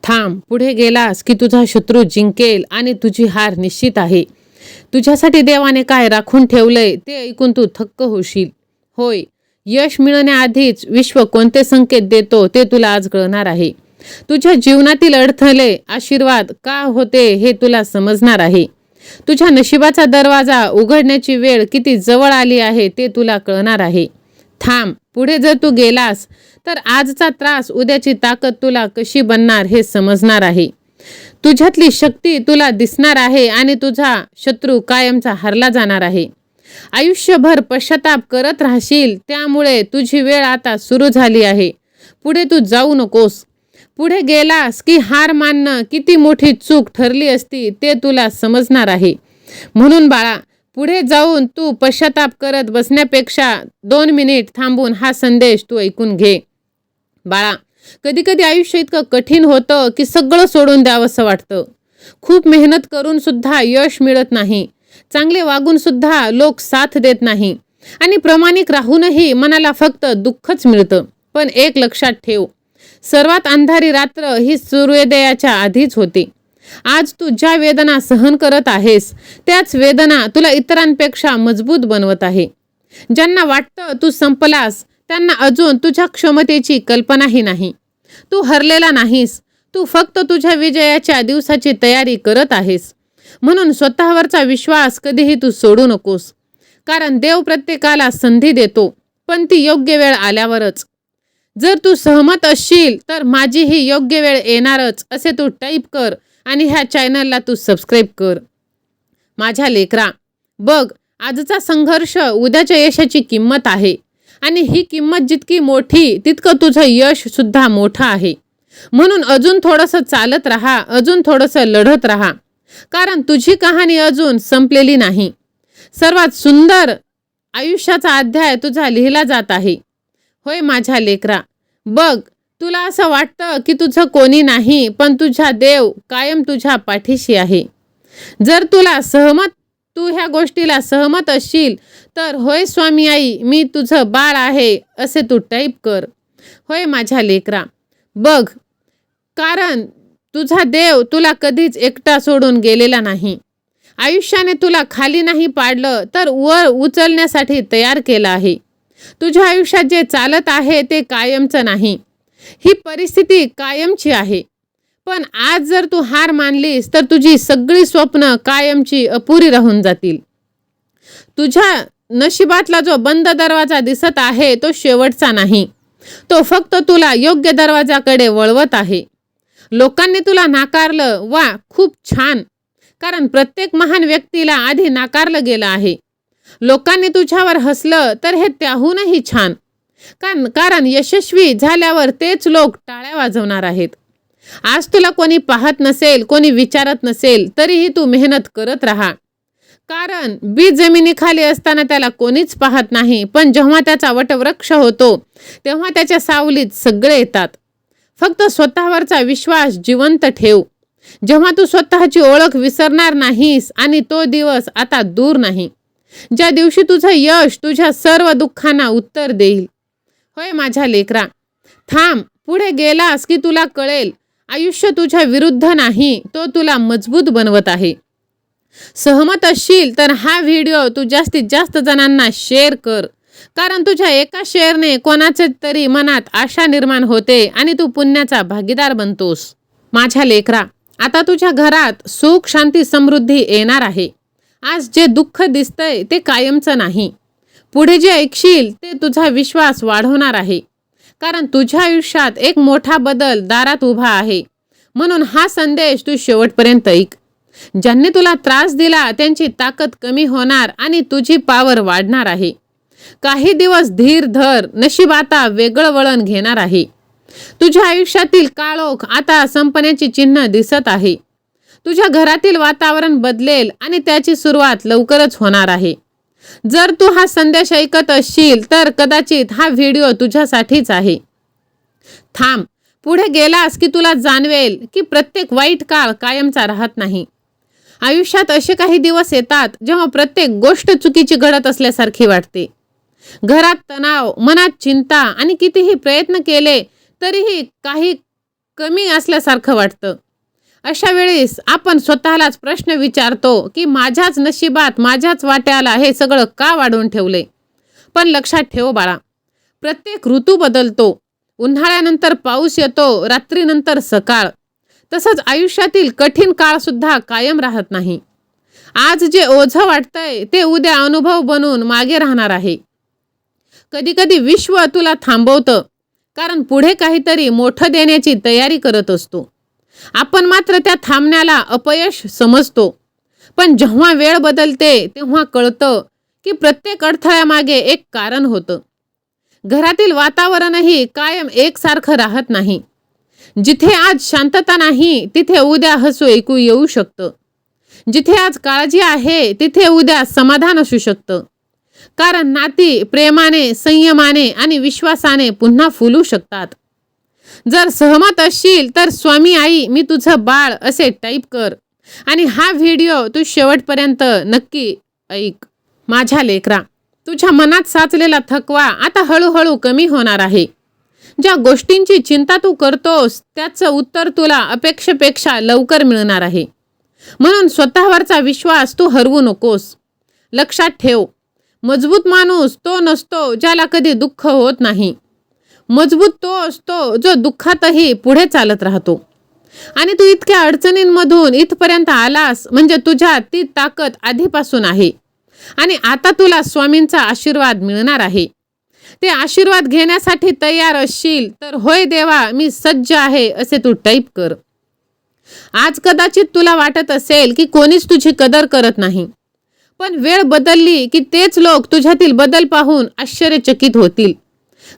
थांब, पुढे गेलास की तुझा शत्रू जिंकेल आणि तुझी हार निश्चित आहे. तुझ्यासाठी देवाने काय राखून ठेवलंय ते ऐकून तू थक्क होशील. होय, यश मिळवण्याआधीच विश्व कोणते संकेत देतो ते तुला आज कळणार आहे. तुझ्या जीवनातील अडथळे आशीर्वाद का होते हे तुला समजणार आहे. तुझ्या नशिबाचा दरवाजा उघडण्याची वेळ किती जवळ आली आहे ते तुला कळणार आहे. थांब, पुढे जर तू गेलास तर आजचा त्रास उद्याची ताकद तुला कशी बनणार हे समजणार आहे. तुझ्यातली शक्ती तुला दिसणार आहे आणि तुझा शत्रू कायमचा हरला जाणार आहे. आयुष्यभर पश्चाताप करत राहशील, त्यामुळे तुझी वेळ आता सुरू झाली आहे. पुढे तू जाऊ नकोस. पुढे गेलास की हार मानणं किती मोठी चूक ठरली असती ते तुला समजणार आहे. म्हणून बाळा, पुढे जाऊन तू पश्चाताप करत बसण्यापेक्षा 2 मिनिट थांबून हा संदेश तू ऐकून घे. बाळा, कधी कधी आयुष्य इतकं कठीण होतं की सगळं सोडून द्यावंसं वाटतं. खूप मेहनत करून सुद्धा यश मिळत नाही. चांगले वागून सुद्धा लोक साथ देत नाही आणि प्रामाणिक राहूनही मनाला फक्त दुःखच मिळतं. पण एक लक्षात ठेव, सर्वात अंधारी रात्र ही सूर्योदयाच्या आधीच होते. आज तू ज्या वेदना सहन करत आहेस त्याच वेदना तुला इतरांपेक्षा मजबूत बनवत आहे. ज्यांना वाटतं तू संपलास त्यांना अजून तुझ्या क्षमतेची कल्पनाही नाही. तू हरलेला नाहीस, तू फक्त तुझ्या विजयाच्या दिवसाची तयारी करत आहेस. म्हणून स्वतःवरचा विश्वास कधीही तू सोडू नकोस. कारण देव प्रत्येकाला संधी देतो, पण ती योग्य वेळ आल्यावरच. जर तू सहमत असशील तर माझी ही योग्य वेळ येणारच असे तू टाईप कर आणि ह्या चॅनलला तू सबस्क्राईब कर. माझ्या लेकरा, बघ, आजचा संघर्ष उद्याच्या यशाची किंमत आहे आणि ही किंमत जितकी मोठी तितकं तुझं यश सुद्धा मोठं आहे. म्हणून अजून थोडंसं चालत राहा, अजून थोडंसं लढत राहा, कारण तुझी कहाणी अजून संपलेली नाही. सर्वात सुंदर आयुष्याचा अध्याय तुझा लिहिला जात आहे. होय माझ्या लेकरा, बघ, तुला असं वाटतं की तुझं कोणी नाही, पण तुझा देव कायम तुझ्या पाठीशी आहे. जर तू ह्या गोष्टीला सहमत असशील तर होय स्वामी आई, मी तुझं बाळ आहे असे तू टाईप कर. होय माझ्या लेकरा, बघ, कारण तुझा देव तुला कधीच एकटा सोडून गेलेला नाही. आयुष्याने तुला खाली नाही पाडलं तर वर उचलण्यासाठी तयार केलं आहे. तुझ्या आयुष्यात जे चालत आहे ते कायमचं नाही. ही परिस्थिती कायमची आहे. पण आज जर तू हार मानलीस तर तुझी सगळी स्वप्न कायमची अपुरी राहून जातील. तुझ्या नशिबातला जो बंद दरवाजा दिसत आहे तो शेवटचा नाही. तो फक्त तुला योग्य दरवाजाकडे वळवत आहे. लोकांनी तुला नाकारलं, वा, खूप छान, कारण प्रत्येक महान व्यक्तीला आधी नाकारलं गेलं आहे. लोकांनी तुझ्यावर हसलं तर हे त्याहूनही छान, कारण यशस्वी झाल्यावर तेच लोक टाळ्या वाजवणार आहेत. आज तुला कोणी पाहत नसेल, कोणी विचारत नसेल, तरीही तू मेहनत करत राहा. कारण बीज जमिनीखाली असताना त्याला कोणीच पाहत नाही, पण जेव्हा त्याचा वटवृक्ष होतो तेव्हा त्याच्या सावलीत सगळे येतात. फक्त स्वतःवरचा विश्वास जिवंत ठेव. जेव्हा तू स्वतःची ओळख विसरणार नाहीस आणि तो दिवस आता दूर नाही, ज्या दिवशी तुझं यश तुझ्या सर्व दुःखांना उत्तर देईल. होय माझ्या लेकरा, थांब, पुढे गेलास की तुला कळेल, आयुष्य तुझ्या विरुद्ध नाही, तो तुला मजबूत बनवत आहे. सहमत असशील तर हा व्हिडिओ तू जास्तीत जास्त जणांना शेअर कर, कारण तुझ्या एका शेअरने कोणाचे तरी मनात आशा निर्माण होते आणि तू पुण्याचा भागीदार बनतोस. माझ्या लेकरा, आता तुझ्या घरात सुख, शांती, समृद्धी येणार आहे. आज जे दुःख दिसतंय ते कायमचं नाही. पुढे जे ऐकशील ते तुझा विश्वास वाढवणार आहे, कारण तुझ्या आयुष्यात एक मोठा बदल दारात उभा आहे. म्हणून हा संदेश तू शेवटपर्यंत ऐक. ज्यांनी तुला त्रास दिला त्यांची ताकद कमी होणार आणि तुझी पावर वाढणार आहे. काही दिवस धीर धर, नशीब आता वेगळं वळण घेणार आहे. तुझ्या आयुष्यातील काळोख आता संपण्याची चिन्ह दिसत आहे. तुझ्या घरातील वातावरण बदलेल आणि त्याची सुरुवात लवकरच होणार आहे. जर तू हा संदेश ऐकत असशील तर कदाचित हा व्हिडिओ तुझ्यासाठीच आहे. थांब, पुढे गेलास की तुला जाणवेल की प्रत्येक वाईट काळ कायमचा राहत नाही. आयुष्यात असे काही दिवस येतात जेव्हा प्रत्येक गोष्ट चुकीची घडत असल्यासारखी वाटते. घरात तणाव, मनात चिंता आणि कितीही प्रयत्न केले तरीही काही कमी असल्यासारखं वाटतं. अशा वेळेस आपण स्वतःलाच प्रश्न विचारतो की माझ्याच नशिबात, माझ्याच वाट्याला हे सगळं का वाढवून ठेवले. पण लक्षात ठेव बाळा, प्रत्येक ऋतू बदलतो. उन्हाळ्यानंतर पाऊस येतो, रात्रीनंतर सकाळ. तसंच आयुष्यातील कठीण काळसुद्धा कायम राहत नाही. आज जे ओझं वाटतंय ते उद्या अनुभव बनून मागे राहणार आहे. कधीकधी विश्व तुला थांबवतं, कारण पुढे काहीतरी मोठं देण्याची तयारी करत असतो. आपण मात्र त्या थांबण्याला अपयश समजतो. पण जेव्हा वेळ बदलते तेव्हा कळतं की प्रत्येक अडथळ्यामागे एक कारण होतं. घरातील वातावरणही कायम एकसारखं राहत नाही. जिथे आज शांतता नाही तिथे उद्या हसू ऐकू येऊ शकतं. जिथे आज काळजी आहे तिथे उद्या समाधान असू शकतं. कारण नाती प्रेमाने, संयमाने आणि विश्वासाने पुन्हा फुलू शकतात. जर सहमत असशील तर स्वामी आई मी तुझं बाळ असे टाईप कर आणि हा व्हिडिओ तू शेवटपर्यंत नक्की ऐक. माझ्या लेकरा, तुझ्या मनात साचलेला थकवा आता हळूहळू कमी होणार आहे. ज्या गोष्टींची चिंता तू करतोस त्याचं उत्तर तुला अपेक्षेपेक्षा लवकर मिळणार आहे. म्हणून स्वतःवरचा विश्वास तू हरवू नकोस. लक्षात ठेव, मजबूत माणूस तो नसतो ज्याला कधी दुःख होत नाही. मजबूत तो असतो जो दुःखातही पुढे चालत राहतो. आणि तू इतक्या अडचणींमधून इथपर्यंत आलास म्हणजे तुझ्यात ती ताकद आधीपासून आहे. आणि आता तुला स्वामींचा आशीर्वाद मिळणार आहे. ते आशीर्वाद घेण्यासाठी तयार असशील तर होय देवा मी सज्ज आहे असे तू टाईप कर. आज कदाचित तुला वाटत असेल की कोणीच तुझी कदर करत नाही. पण वेळ बदलली की तेच लोक तुझ्यातील बदल पाहून आश्चर्यचकित होतील.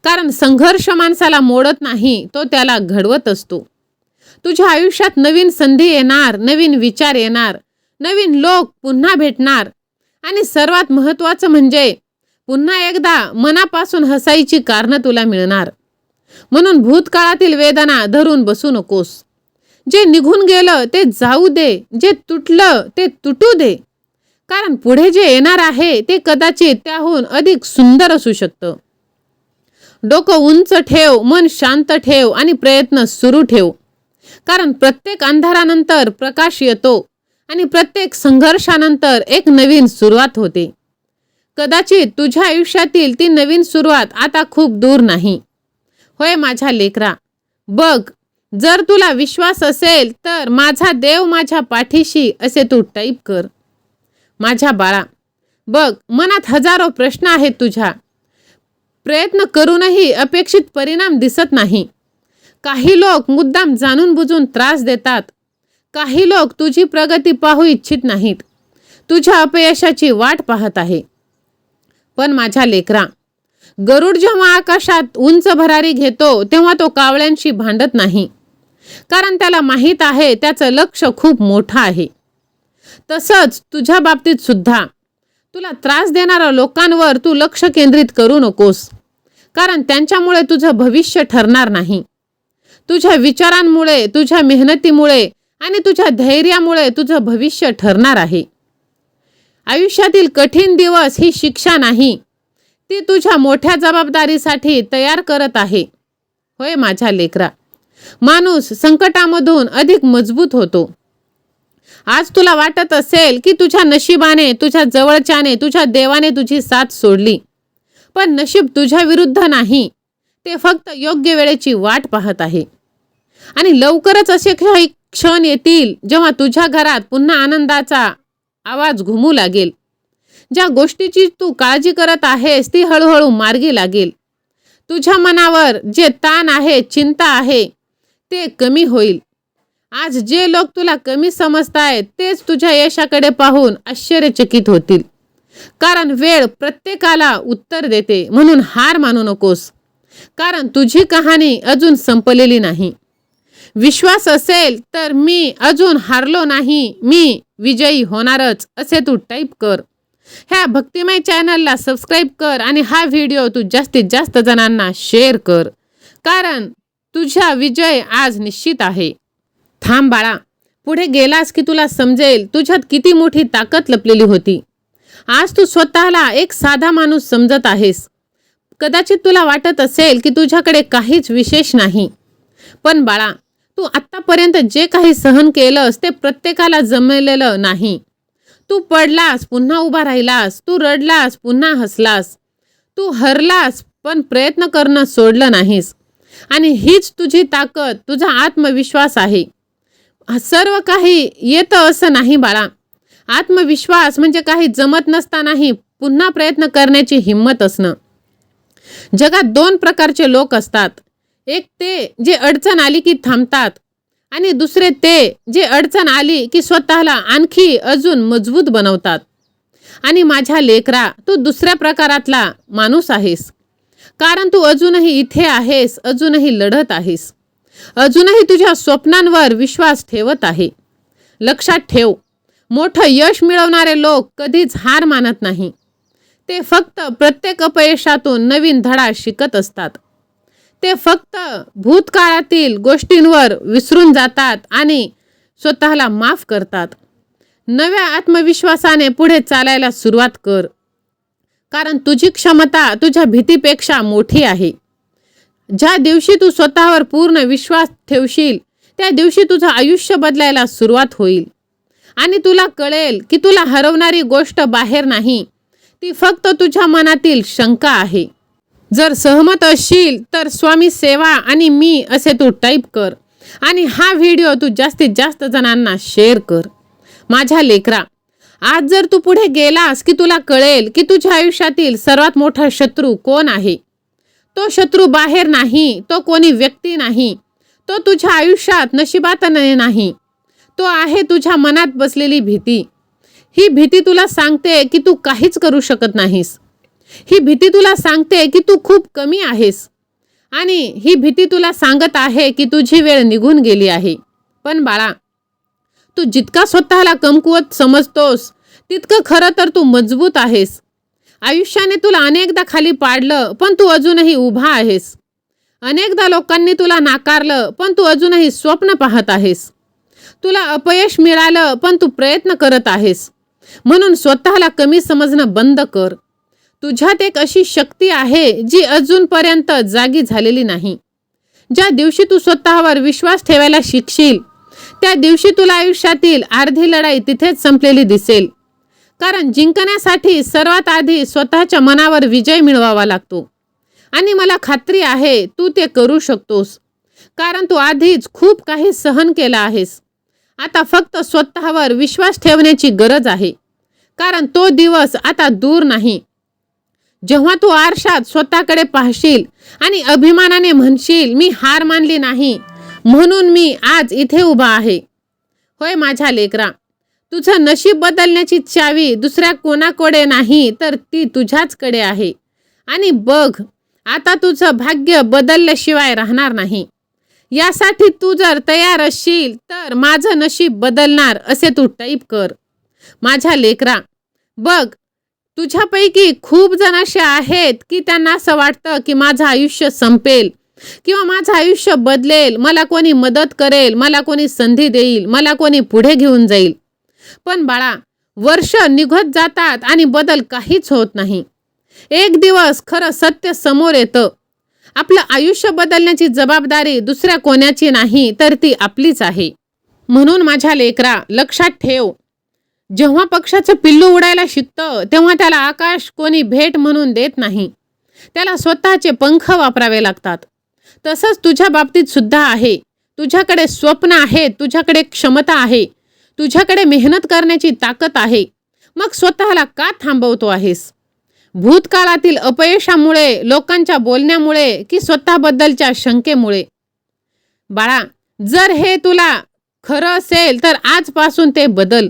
कारण संघर्ष माणसाला मोडत नाही, तो त्याला घडवत असतो. तुझ्या आयुष्यात नवीन संधी येणार, नवीन विचार येणार, नवीन लोक पुन्हा भेटणार आणि सर्वात महत्त्वाचं म्हणजे पुन्हा एकदा मनापासून हसायची कारणं तुला मिळणार. म्हणून भूतकाळातील वेदना धरून बसू नकोस. जे निघून गेलं ते जाऊ दे, जे तुटलं ते तुटू दे. कारण पुढे जे येणार आहे ते कदाचित त्याहून अधिक सुंदर असू शकतं. डोकं उंच ठेव, मन शांत ठेव आणि प्रयत्न सुरू ठेव. कारण प्रत्येक अंधारानंतर प्रकाश येतो आणि प्रत्येक संघर्षानंतर एक नवीन सुरुवात होते. कदाचित तुझ्या आयुष्यातील ती नवीन सुरुवात आता खूप दूर नाही. होय माझ्या लेकरा, बघ, जर तुला विश्वास असेल तर माझा देव माझ्या पाठीशी असे तू टाईप कर. माझ्या बाळा, बघ, मनात हजारो प्रश्न आहेत तुझ्या. प्रयत्न करूनही अपेक्षित परिणाम दिसत नाही. काही लोक मुद्दाम जाणून बुजून त्रास देतात. काही लोक तुझी प्रगती पाहू इच्छित नाहीत. तुझ्या अपयशाची वाट पाहत आहे. पण माझ्या लेकरा, गरुड जेव्हा आकाशात उंच भरारी घेतो तेव्हा तो कावळ्यांशी भांडत नाही. कारण त्याला माहीत आहे त्याचं लक्ष खूप मोठं आहे. तसंच तुझ्या बाबतीत सुद्धा तुला त्रास देणाऱ्या लोकांवर तू लक्ष केंद्रित करू नकोस. कारण त्यांच्यामुळे तुझं भविष्य ठरणार नाही. तुझ्या विचारांमुळे, तुझ्या मेहनतीमुळे आणि तुझ्या धैर्यामुळे तुझं भविष्य ठरणार आहे. आयुष्यातील कठीण दिवस ही शिक्षा नाही, ती तुझ्या मोठ्या जबाबदारीसाठी तयार करत आहे. होय माझ्या लेकरा, माणूस संकटामधून अधिक मजबूत होतो. आज तुला वाटत असेल की तुझ्या नशिबाने, तुझ्या जवळच्याने, तुझ्या देवाने तुझी साथ सोडली. पण नशीब तुझ्या विरुद्ध नाही, ते फक्त योग्य वेळेची वाट पाहत आहे. आणि लवकरच असे काही क्षण येतील जेव्हा तुझ्या घरात पुन्हा आनंदाचा आवाज घुमू लागेल. ज्या गोष्टीची तू काळजी करत आहेस ती हळूहळू मार्गी लागेल. तुझ्या मनावर जे ताण आहे, चिंता आहे, ते कमी होईल. आज जे लोक तुला कमी समजतायत तेच तुझ्या यशाकडे पाहून आश्चर्यचकित होतील. कारण वेळ प्रत्येकाला उत्तर देते. म्हणून हार मानू नकोस. कारण तुझी कहाणी अजून संपलेली नाही. विश्वास असेल तर मी अजून हारलो नाही, मी विजयी होणारच असे तू टाईप कर. ह्या भक्तिमय चॅनलला सबस्क्राईब कर आणि हा व्हिडिओ तू जास्तीत जास्त जणांना शेअर कर. कारण तुझा विजय आज निश्चित आहे. थांब बाळा, पुढे गेलास की तुला समजेल तुझ्यात किती मोठी ताकद लपलेली होती. आज तू स्वतःला एक साधा माणूस समजत आहेस. कदाचित तुला वाटत असेल की तुझ्याकडे काहीच विशेष नाही. पण बाळा, तू आत्तापर्यंत जे काही सहन केलंस ते प्रत्येकाला जमलेलं नाही. तू पडलास पुन्हा उभा राहिलास, तू रडलास पुन्हा हसलास, तू हरलास पण प्रयत्न करणं सोडलं नाहीस. आणि हीच तुझी ताकद, तुझा आत्मविश्वास आहे. सर्व काही येतं असं नाही बाळा. आत्मविश्वास म्हणजे काही जमत नसतानाही पुन्हा प्रयत्न करण्याची हिंमत असणं. जगात 2 प्रकारचे लोक असतात. एक ते जे अडचण आली की थांबतात आणि दुसरे ते जे अडचण आली की स्वतःला आणखी अजून मजबूत बनवतात. आणि माझ्या लेकरा, तू दुसऱ्या प्रकारातला माणूस आहेस. कारण तू अजूनही इथे आहेस, अजूनही लढत आहेस, अजूनही तुझ्या स्वप्नांवर विश्वास ठेवत आहे. लक्षात ठेव, मोठं यश मिळवणारे लोक कधीच हार मानत नाही. ते फक्त प्रत्येक अपयशातून नवीन धडा शिकत असतात. ते फक्त भूतकाळातील गोष्टींवर विसरून जातात आणि स्वतःला माफ करतात. नव्या आत्मविश्वासाने पुढे चालायला सुरुवात कर. कारण तुझी क्षमता तुझ्या भीतीपेक्षा मोठी आहे. ज्या दिवशी तू स्वतःवर पूर्ण विश्वास ठेवशील त्या दिवशी तुझं आयुष्य बदलायला सुरुवात होईल. आणि तुला कळेल की तुला हरवणारी गोष्ट बाहेर नाही, ती फक्त तुझ्या मनातील शंका आहे. जर सहमत असशील तर स्वामी सेवा आणि मी असे तू टाईप कर आणि हा व्हिडिओ तू जास्तीत जास्त जणांना शेअर कर. माझ्या लेकरा, आज जर तू पुढे गेलास की तुला कळेल की तुझ्या आयुष्यातील सर्वात मोठा शत्रू कोण आहे. तो शत्रू बाहेर नाही, तो कोणी व्यक्ती नाही, तो तुझ्या आयुष्यात नशिबातने नाही, तो आहे तुझ्या मनात बसलेली भीती. ही भीती तुला सांगते की तू काहीच करू शकत नाहीस. ही भीती तुला सांगते की तू खूप कमी आहेस. आणि ही भीती तुला सांगत आहे की तुझी वेळ निघून गेली आहे. पण बाळा, तू जितका स्वतःला कमकुवत समजतोस तितकं खरं तर तू मजबूत आहेस. आयुष्याने तुला अनेकदा खाली पाडलं पण तू अजूनही उभा आहेस. अनेकदा लोकांनी तुला नाकारलं पण तू अजूनही स्वप्न पाहत आहेस. तुला अपयश मिळालं पण तू प्रयत्न करत आहेस. म्हणून स्वतःला कमी समजणं बंद कर. तुझ्यात एक अशी शक्ती आहे जी अजूनपर्यंत जागी झालेली नाही. ज्या दिवशी तू स्वतःवर विश्वास ठेवायला शिकशील त्या दिवशी तुला आयुष्यातील अर्धी लढाई तिथेच संपलेली दिसेल. कारण जिंकण्यासाठी सर्वात आधी स्वतःच्या मनावर विजय मिळवावा लागतो. आणि मला खात्री आहे तू ते करू शकतोस. कारण तू आधीच खूप काही सहन केलं आहेस. आता फक्त स्वतःवर विश्वास ठेवण्याची गरज आहे. कारण तो दिवस आता दूर नाही जेव्हा तू आरशात स्वतःकडे पाहशील आणि अभिमानाने म्हणशील, मी हार मानली नाही म्हणून मी आज इथे उभा आहे. होय माझ्या लेकरा, तुझं नशीब बदलण्याची चावी दुसऱ्या कोणाकडे नाही तर ती तुझ्याचकडे आहे. आणि बघ, आता तुझं भाग्य बदलल्याशिवाय राहणार नाही. यासाठी तू जर तयार असशील तर माझं नशीब बदलणार असे तू टाईप कर. माझ्या लेकरा, बघ, तुझ्यापैकी खूप जण असे आहेत की त्यांना असं वाटतं की माझं आयुष्य संपेल किंवा माझं आयुष्य बदलेल, मला कोणी मदत करेल, मला कोणी संधी देईल, मला कोणी पुढे घेऊन जाईल. पण बाळा, वर्ष निघत जातात आणि बदल काहीच होत नाही. एक दिवस खरं सत्य समोर येतं. आपलं आयुष्य बदलण्याची जबाबदारी दुसऱ्या कोणाची नाही तर ती आपलीच आहे. म्हणून माझ्या लेकरा, लक्षात ठेव, जेव्हा पक्षाचं पिल्लू उडायला शिकतं तेव्हा त्याला आकाश कोणी भेट म्हणून देत नाही. त्याला स्वतःचे पंख वापरावे लागतात. तसंच तुझ्या बाबतीत सुद्धा आहे. तुझ्याकडे स्वप्न आहे, तुझ्याकडे क्षमता आहे, तुझ्याकडे मेहनत करण्याची ताकद आहे. मग स्वतःला का थांबवतो आहेस? भूतकाळातील अपयशामुळे, लोकांच्या बोलण्यामुळे की स्वतःबद्दलच्या शंकेमुळे? बाळा, जर हे तुला खरं असेल तर आजपासून ते बदल.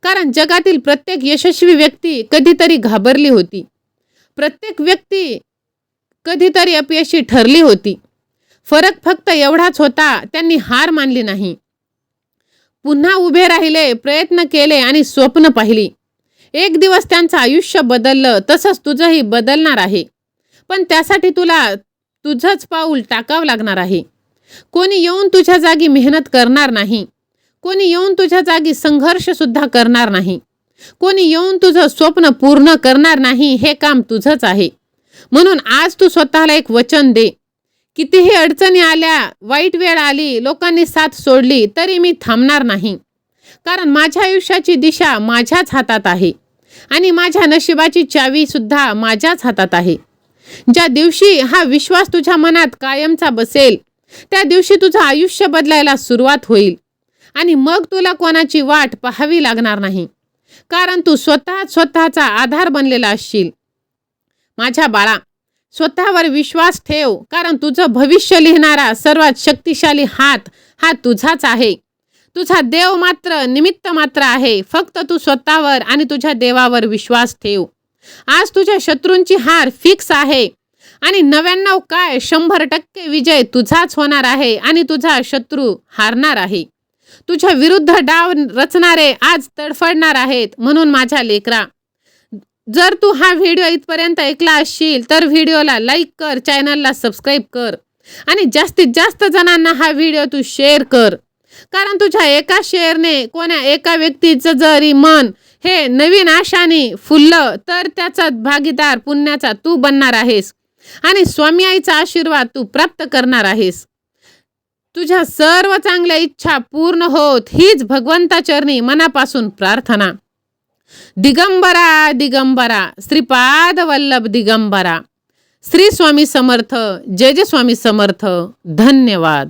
कारण जगातील प्रत्येक यशस्वी व्यक्ती कधीतरी घाबरली होती. प्रत्येक व्यक्ती कधीतरी अपयशी ठरली होती. फरक फक्त एवढाच होता, त्यांनी हार मानली नाही. पुन्हा उभे राहिले, प्रयत्न केले आणि स्वप्न पाहिली. एक दिवस त्यांचं आयुष्य बदललं. तसंच तुझंही बदलणार आहे. पण त्यासाठी तुला तुझंच पाऊल टाकावं लागणार आहे. कोणी येऊन तुझ्या जागी मेहनत करणार नाही. कोणी येऊन तुझ्या जागी संघर्ष सुद्धा करणार नाही. कोणी येऊन तुझं स्वप्न पूर्ण करणार नाही. हे काम तुझंच आहे. म्हणून आज तू स्वतःला एक वचन दे कितीही अडचणी आल्या, वाईट वेळ आली, लोकांनी साथ सोडली, तरी मी थांबणार नाही. कारण माझ्या आयुष्याची दिशा माझ्याच हातात आहे आणि माझ्या नशिबाची चावी सुद्धा माझ्याच हातात आहे. ज्या दिवशी हा विश्वास तुझ्या मनात कायमचा बसेल, त्या दिवशी तुझं आयुष्य बदलायला सुरुवात होईल आणि मग तुला कोणाची वाट पाहावी लागणार नाही. कारण तू स्वतःचा आधार बनलेला असशील. माझ्या बाळा, स्वतःवर विश्वास ठेव, कारण तुझं भविष्य लिहिणारा सर्वात शक्तिशाली हात हा तुझाच आहे. तुझा देव मात्र निमित्त मात्र आहे. फक्त तू स्वतःवर आणि तुझ्या देवावर विश्वास ठेव. आज तुझ्या शत्रूंची हार फिक्स आहे आणि 99 काय 100% विजय तुझाच होणार आहे आणि तुझा शत्रू हारणार आहे. तुझ्या विरुद्ध डाव रचणारे आज तडफडणार आहेत. म्हणून माझ्या लेकरा, जर तू हा व्हिडिओ इथपर्यंत ऐकला असशील तर व्हिडिओला लाईक कर, चॅनलला सबस्क्राईब कर आणि जास्तीत जास्त जणांना हा व्हिडिओ तू शेअर कर. कारण तुझ्या एका शेअरने कोण्या एका व्यक्तीचं जरी मन हे नवीन आशाने फुललं तर त्याचा भागीदार पुण्याचा तू बनणार आहेस आणि स्वामी आईचा आशीर्वाद तू प्राप्त करणार आहेस. तुझ्या सर्व चांगल्या इच्छा पूर्ण होत हीच भगवंताचरणी मनापासून प्रार्थना. दिगंबरा दिगंबरा, श्रीपाद वल्लभ दिगंबरा. श्री स्वामी समर्थ. जय जय स्वामी समर्थ. धन्यवाद.